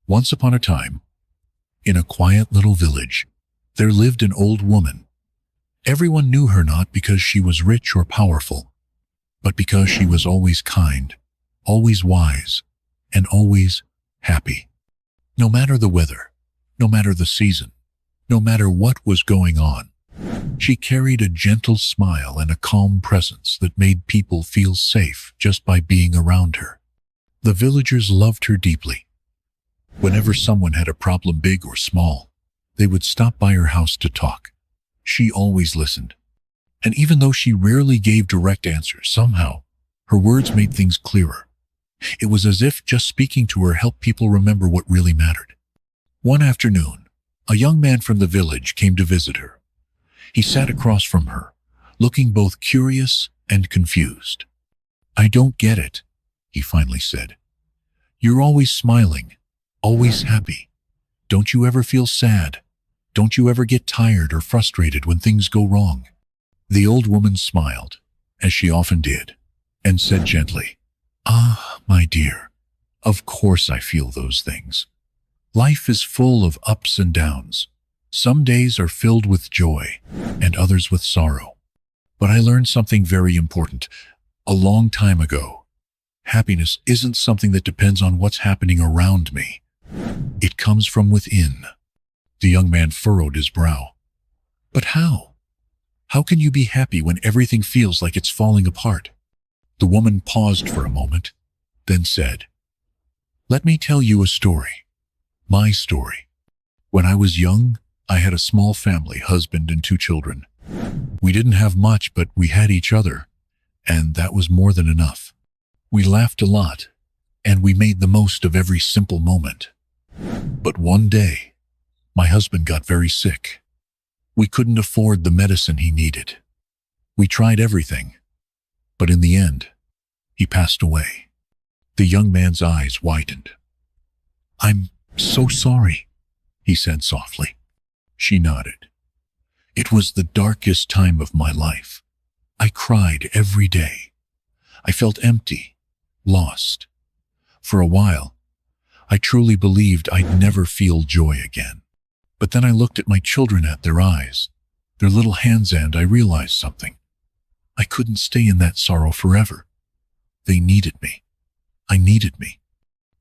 Once upon a time, in a quiet little village, there lived an old woman. Everyone knew her not because she was rich or powerful, but because she was always kind, always wise, and always happy. No matter the weather, no matter the season, no matter what was going on, she carried a gentle smile and a calm presence that made people feel safe just by being around her. The villagers loved her deeply. Whenever someone had a problem, big or small, they would stop by her house to talk. She always listened. And even though she rarely gave direct answers, somehow, her words made things clearer. It was as if just speaking to her helped people remember what really mattered. One afternoon, a young man from the village came to visit her. He sat across from her, looking both curious and confused. "I don't get it," he finally said. "You're always smiling, always happy. Don't you ever feel sad? Don't you ever get tired or frustrated when things go wrong?" The old woman smiled, as she often did, and said gently, "Ah, my dear, of course I feel those things. Life is full of ups and downs. Some days are filled with joy, and others with sorrow. But I learned something very important a long time ago. Happiness isn't something that depends on what's happening around me. It comes from within." The young man furrowed his brow. "But how? How can you be happy when everything feels like it's falling apart?" The woman paused for a moment, then said, "Let me tell you a story. My story. When I was young, I had a small family, husband and 2 children. We didn't have much, but we had each other, and that was more than enough. We laughed a lot, and we made the most of every simple moment. But one day, my husband got very sick. We couldn't afford the medicine he needed. We tried everything, but in the end, he passed away." The young man's eyes widened. "I'm so sorry," he said softly. She nodded. "It was the darkest time of my life. I cried every day. I felt empty, lost. For a while, I truly believed I'd never feel joy again. But then I looked at my children, at their eyes, their little hands, and I realized something. I couldn't stay in that sorrow forever. They needed me. I needed me.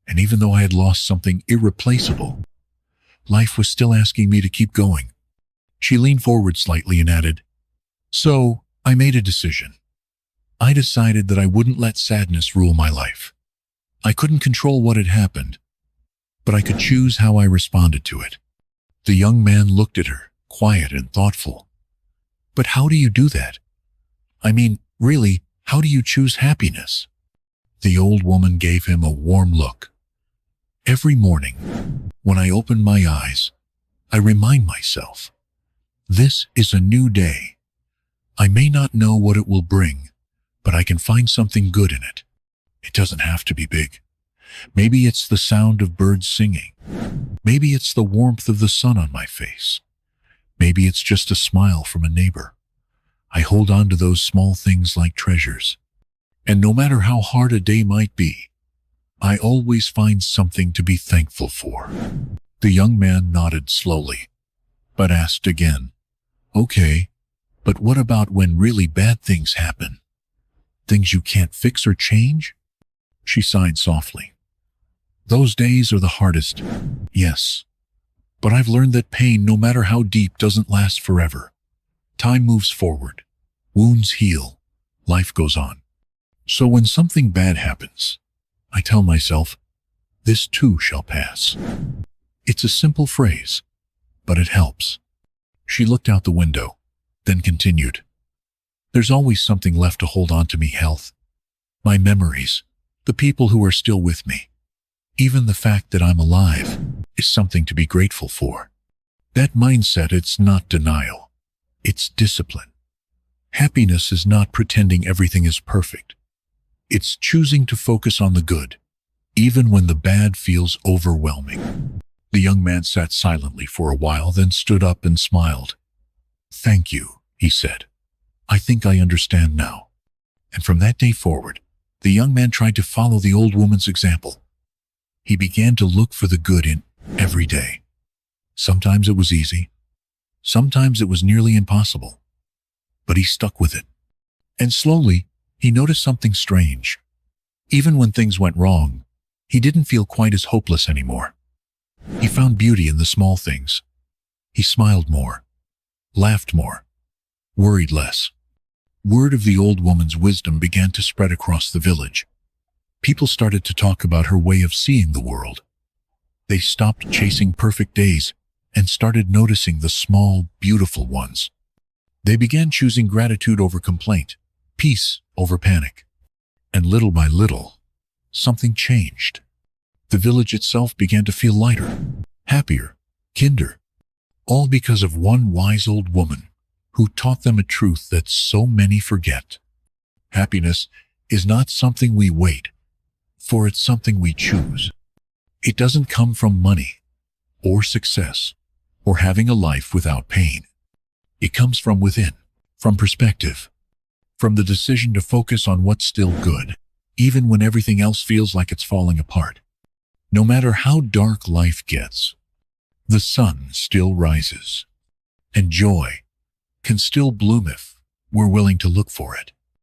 And even though I had lost something irreplaceable, life was still asking me to keep going." She leaned forward slightly and added, "So I made a decision. I decided that I wouldn't let sadness rule my life. I couldn't control what had happened, but I could choose how I responded to it." The young man looked at her, quiet and thoughtful. "But how do you do that? I mean, really, how do you choose happiness?" The old woman gave him a warm look. "Every morning, when I open my eyes, I remind myself, this is a new day. I may not know what it will bring, but I can find something good in it. It doesn't have to be big. Maybe it's the sound of birds singing. Maybe it's the warmth of the sun on my face. Maybe it's just a smile from a neighbor. I hold on to those small things like treasures. And no matter how hard a day might be, I always find something to be thankful for." The young man nodded slowly, but asked again, "Okay, but what about when really bad things happen? Things you can't fix or change?" She sighed softly. "Those days are the hardest, yes. But I've learned that pain, no matter how deep, doesn't last forever. Time moves forward. Wounds heal. Life goes on. So when something bad happens, I tell myself, this too shall pass." It's a simple phrase, but it helps. She looked out the window, then continued, "There's always something left to hold on to me, health. My memories, the people who are still with me. Even the fact that I'm alive is something to be grateful for. That mindset, it's not denial. It's discipline. Happiness is not pretending everything is perfect. It's choosing to focus on the good, even when the bad feels overwhelming." The young man sat silently for a while, then stood up and smiled. "Thank you," he said. "I think I understand now." And from that day forward, the young man tried to follow the old woman's example. He began to look for the good in every day. Sometimes it was easy. Sometimes it was nearly impossible. But he stuck with it. And slowly, he noticed something strange. Even when things went wrong, he didn't feel quite as hopeless anymore. He found beauty in the small things. He smiled more, laughed more, worried less. Word of the old woman's wisdom began to spread across the village. People started to talk about her way of seeing the world. They stopped chasing perfect days and started noticing the small, beautiful ones. They began choosing gratitude over complaint, peace over panic. And little by little, something changed. The village itself began to feel lighter, happier, kinder, all because of one wise old woman who taught them a truth that so many forget. Happiness is not something we wait for, it's something we choose. It doesn't come from money or success or having a life without pain. It comes from within, from perspective, from the decision to focus on what's still good, even when everything else feels like it's falling apart. No matter how dark life gets, the sun still rises, and joy can still bloom if we're willing to look for it.